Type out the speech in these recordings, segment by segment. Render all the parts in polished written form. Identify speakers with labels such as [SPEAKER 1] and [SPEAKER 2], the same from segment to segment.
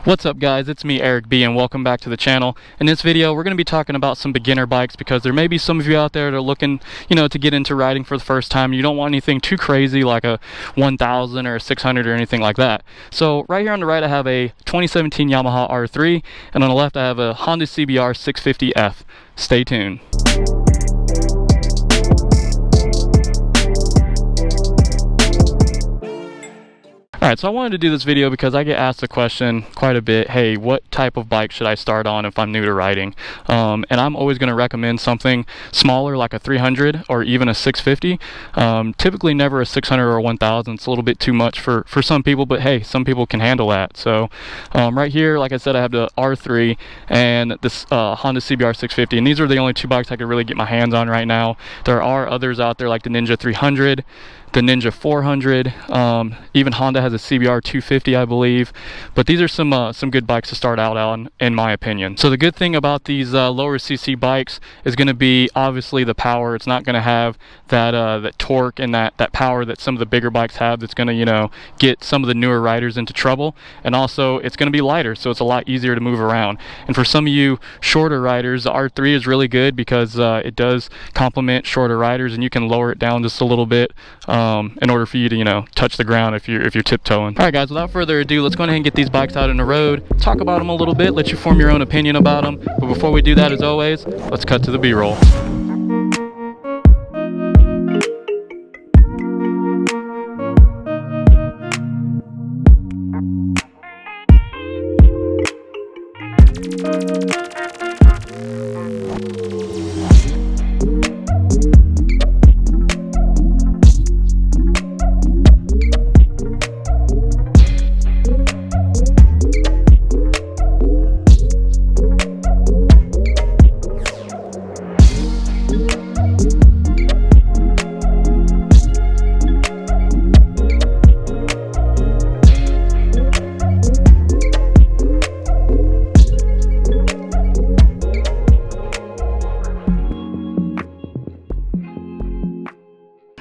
[SPEAKER 1] What's up guys, it's me Eric B and welcome back to the channel. In this video we're going to be talking about some beginner bikes because there may be some of you out there that are looking, to get into riding for the first time. You don't want anything too crazy like a 1000 or a 600 or anything like that. So right here on the right I have a 2017 Yamaha R3 and on the left I have a Honda CBR 650F. Stay tuned. Alright, so I wanted to do this video because I get asked the question quite a bit, hey, what type of bike should I start on if I'm new to riding? And I'm always going to recommend something smaller like a 300 or even a 650. Typically never a 600 or 1000. It's a little bit too much for some people, but hey, some people can handle that. So right here, like I said, I have the R3 and this Honda CBR 650, and these are the only two bikes I could really get my hands on right now. There are others out there like the Ninja 300, the Ninja 400, even Honda has a CBR 250 I believe, but these are some good bikes to start out on in my opinion. So the good thing about these lower CC bikes is going to be obviously the power. It's not going to have that torque and that power that some of the bigger bikes have that's going to get some of the newer riders into trouble, and also it's going to be lighter, so it's a lot easier to move around. And for some of you shorter riders, the R3 is really good because it does complement shorter riders and you can lower it down just a little bit in order for you to touch the ground if you're tiptoeing. Alright guys, without further ado, let's go ahead and get these bikes out on the road, talk about them a little bit, let you form your own opinion about them. But before we do that, as always, let's cut to the B-roll.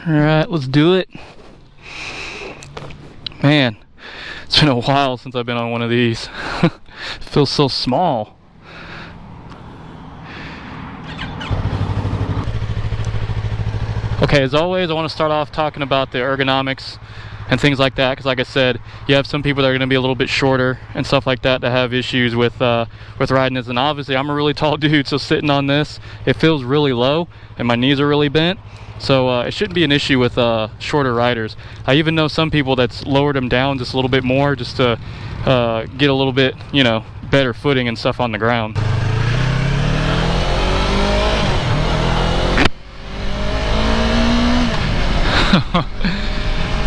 [SPEAKER 1] Alright, let's do it. Man, it's been a while since I've been on one of these. It feels so small. Okay, as always, I want to start off talking about the ergonomics and things like that, because like I said, you have some people that are going to be a little bit shorter and stuff like that that have issues with riding this. And obviously I'm a really tall dude, so sitting on this, it feels really low and my knees are really bent. So it shouldn't be an issue with shorter riders. I even know some people that's lowered them down just a little bit more just to get a little bit, better footing and stuff on the ground.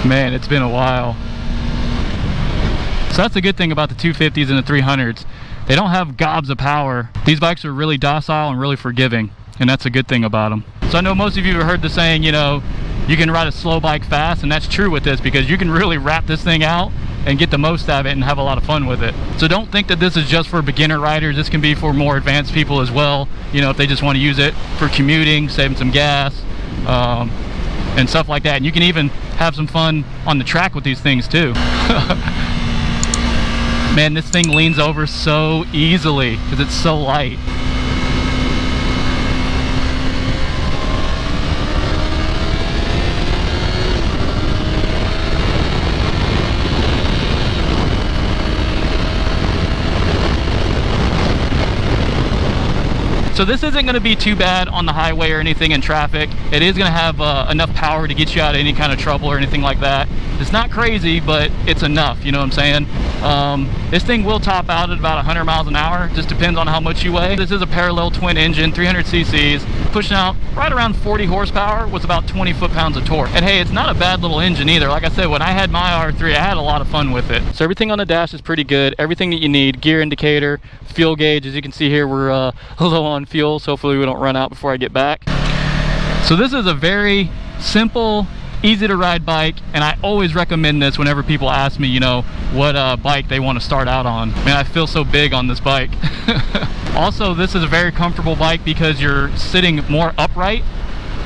[SPEAKER 1] Man, it's been a while. So that's the good thing about the 250s and the 300s. They don't have gobs of power. These bikes are really docile and really forgiving, and that's a good thing about them. So I know most of you have heard the saying, you can ride a slow bike fast, and that's true with this because you can really wrap this thing out and get the most out of it and have a lot of fun with it. So don't think that this is just for beginner riders. This can be for more advanced people as well, if they just want to use it for commuting, saving some gas, and stuff like that. And you can even have some fun on the track with these things too. Man, this thing leans over so easily because it's so light. So this isn't going to be too bad on the highway or anything in traffic. It is going to have enough power to get you out of any kind of trouble or anything like that. It's not crazy, but it's enough, you know what I'm saying? This thing will top out at about 100 miles an hour, just depends on how much you weigh. This is a parallel twin engine, 300 cc's, pushing out right around 40 horsepower with about 20 foot-pounds of torque. And hey, it's not a bad little engine either. Like I said, when I had my R3, I had a lot of fun with it. So everything on the dash is pretty good. Everything that you need, gear indicator, fuel gauge. As you can see here, we're low on fuel, so hopefully we don't run out before I get back. So this is a very simple, easy to ride bike, and I always recommend this whenever people ask me, what bike they want to start out on. Man, I feel so big on this bike. Also, this is a very comfortable bike because you're sitting more upright.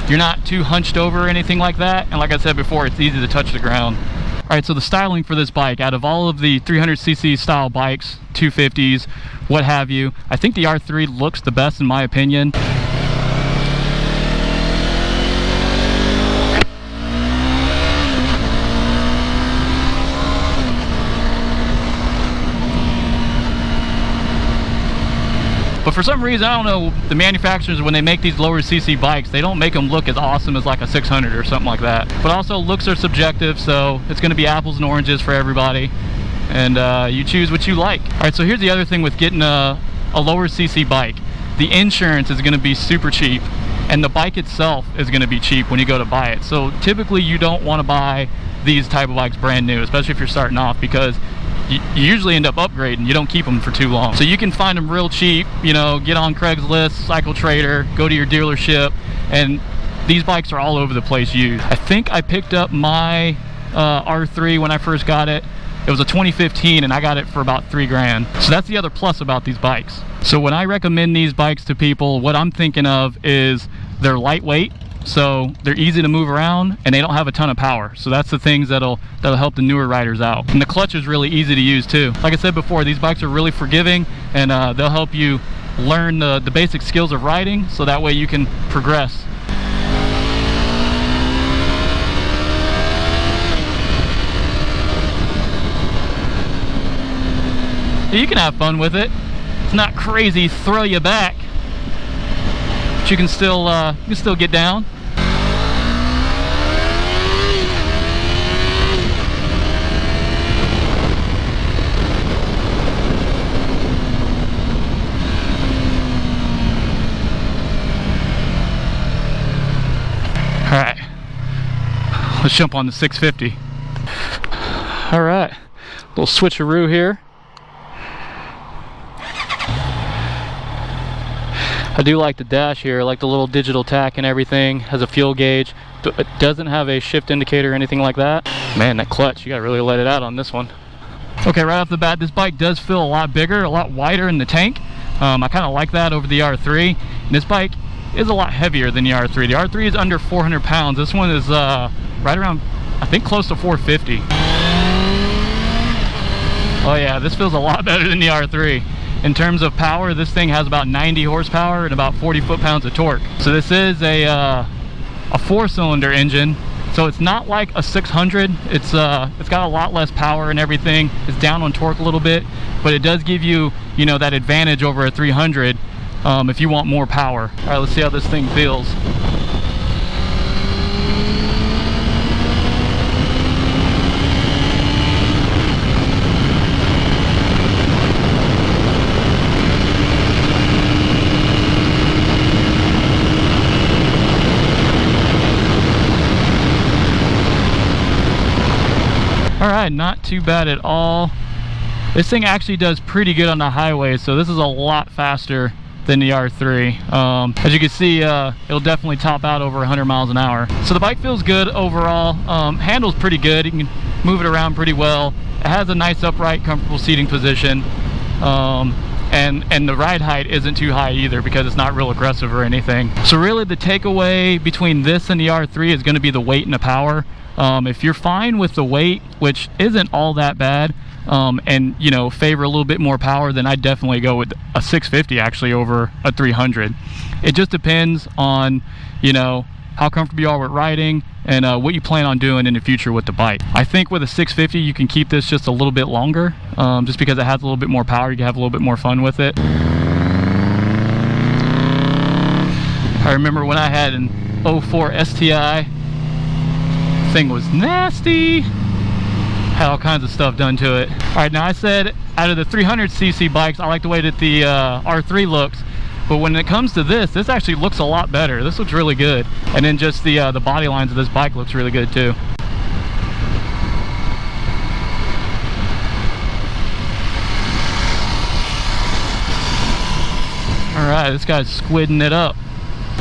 [SPEAKER 1] You're not too hunched over or anything like that, and like I said before, it's easy to touch the ground. Alright, so the styling for this bike, out of all of the 300cc style bikes, 250s, what have you, I think the R3 looks the best in my opinion. But for some reason, I don't know, the manufacturers, when they make these lower cc bikes, they don't make them look as awesome as like a 600 or something like that. But also, looks are subjective, so it's going to be apples and oranges for everybody. And you choose what you like. Alright, so here's the other thing with getting a lower cc bike. The insurance is going to be super cheap, and the bike itself is going to be cheap when you go to buy it. So typically you don't want to buy these type of bikes brand new, especially if you're starting off, because you usually end up upgrading. You don't keep them for too long. So you can find them real cheap, you know, get on Craigslist, Cycle Trader, go to your dealership, and these bikes are all over the place used. I think I picked up my R3 when I first got it. It was a 2015 and I got it for about $3,000. So that's the other plus about these bikes. So when I recommend these bikes to people, what I'm thinking of is they're lightweight, so they're easy to move around, and they don't have a ton of power. So that's the things that'll help the newer riders out. And the clutch is really easy to use too. Like I said before, these bikes are really forgiving, and they'll help you learn the basic skills of riding, so that way you can progress. You can have fun with it. It's not crazy throw you back, but you can still get down. All right, let's jump on the 650. All right, little switcheroo here. I do like the dash here, I like the little digital tack and everything. Has a fuel gauge. It doesn't have a shift indicator or anything like that. Man, that clutch, you gotta really let it out on this one. Okay, right off the bat, this bike does feel a lot bigger, a lot wider in the tank. I kind of like that over the R3. And this bike is a lot heavier than the R3. The R3 is under 400 pounds. This one is right around, I think, close to 450. Oh yeah, this feels a lot better than the R3. In terms of power, this thing has about 90 horsepower and about 40 foot-pounds of torque. So this is a 4-cylinder engine. So it's not like a 600. It's got a lot less power and everything. It's down on torque a little bit, but it does give you, you know, that advantage over a 300 if you want more power. All right, let's see how this thing feels. Alright, not too bad at all. This thing actually does pretty good on the highway, so this is a lot faster than the R3. As you can see, it'll definitely top out over 100 miles an hour. So the bike feels good overall. Handles pretty good. You can move it around pretty well. It has a nice upright, comfortable seating position. And the ride height isn't too high either because it's not real aggressive or anything. So really the takeaway between this and the R3 is going to be the weight and the power. If you're fine with the weight, which isn't all that bad, and you know, favor a little bit more power, then I'd definitely go with a 650 actually over a 300. It just depends on, you know, how comfortable you are with riding and what you plan on doing in the future with the bike. I think with a 650 you can keep this just a little bit longer, just because it has a little bit more power. You can have a little bit more fun with it. I remember when I had an 04 STI, thing was nasty. Had all kinds of stuff done to it. All right, now I said out of the 300cc bikes, I like the way that the R3 looks, but when it comes to this actually looks a lot better. This looks really good, and then just the body lines of this bike looks really good too. All right, this guy's squidding it up.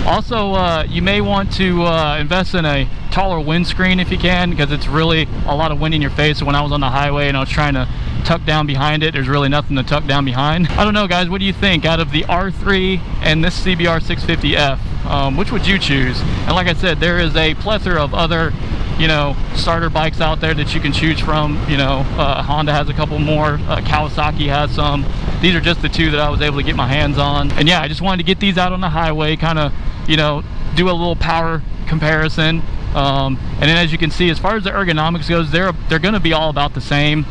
[SPEAKER 1] Also, you may want to invest in a taller windscreen if you can, because it's really a lot of wind in your face. So when I was on the highway and I was trying to tuck down behind it, there's really nothing to tuck down behind. I don't know, guys, what do you think? Out of the R3 and this CBR 650F, which would you choose? And like I said, there is a plethora of other you know, starter bikes out there that you can choose from. You know, Honda has a couple more, Kawasaki has some. These are just the two that I was able to get my hands on. And yeah, I just wanted to get these out on the highway, kind of, you know, do a little power comparison. And then as you can see, as far as the ergonomics goes, they're going to be all about the same,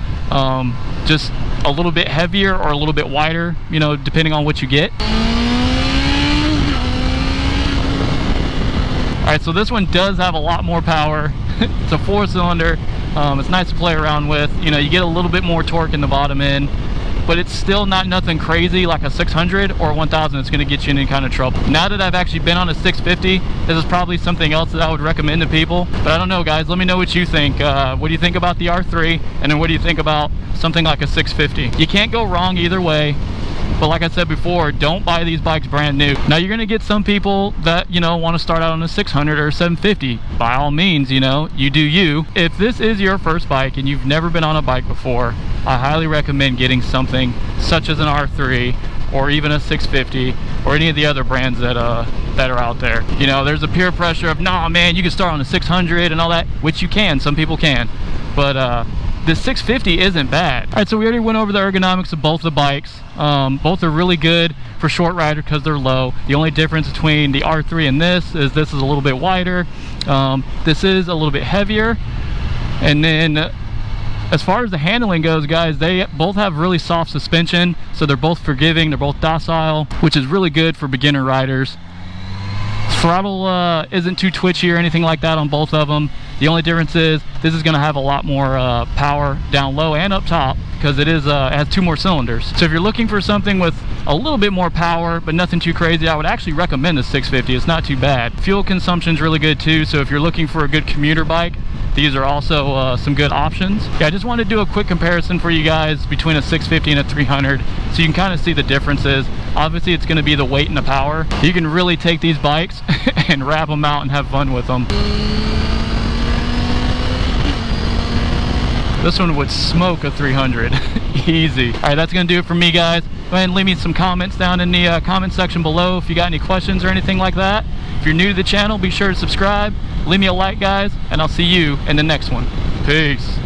[SPEAKER 1] just a little bit heavier or a little bit wider, you know, depending on what you get. Alright, so this one does have a lot more power. It's a 4-cylinder. It's nice to play around with. You know, you get a little bit more torque in the bottom end, but it's still not nothing crazy like a 600 or 1000 that's going to get you in any kind of trouble. Now that I've actually been on a 650, this is probably something else that I would recommend to people. But I don't know, guys. Let me know what you think. What do you think about the R3? And then what do you think about something like a 650? You can't go wrong either way. But like I said before, don't buy these bikes brand new. Now you're gonna get some people that, you know, want to start out on a 600 or 750. By all means, you know, you do you. If this is your first bike and you've never been on a bike before, I highly recommend getting something such as an R3 or even a 650 or any of the other brands that are out there. You know, there's a peer pressure of, nah man, you can start on a 600 and all that, which you can, some people can. But this 650 isn't bad. All right, so we already went over the ergonomics of both the bikes. Both are really good for short rider because they're low. The only difference between the R3 and this is a little bit wider. This is a little bit heavier. And then as far as the handling goes, guys, they both have really soft suspension, so they're both forgiving, they're both docile, which is really good for beginner riders. Throttle isn't too twitchy or anything like that on both of them. The only difference is this is going to have a lot more power down low and up top because it has 2 more cylinders. So if you're looking for something with a little bit more power but nothing too crazy, I would actually recommend the 650. It's not too bad. Fuel consumption is really good too, so if you're looking for a good commuter bike, these are also some good options. Yeah, I just wanted to do a quick comparison for you guys between a 650 and a 300 so you can kind of see the differences. Obviously it's going to be the weight and the power. You can really take these bikes and wrap them out and have fun with them. This one would smoke a 300 easy. All right, that's gonna do it for me, guys. Go ahead and leave me some comments down in the comment section below if you got any questions or anything like that. If you're new to the channel, be sure to subscribe, leave me a like, guys, and I'll see you in the next one. Peace.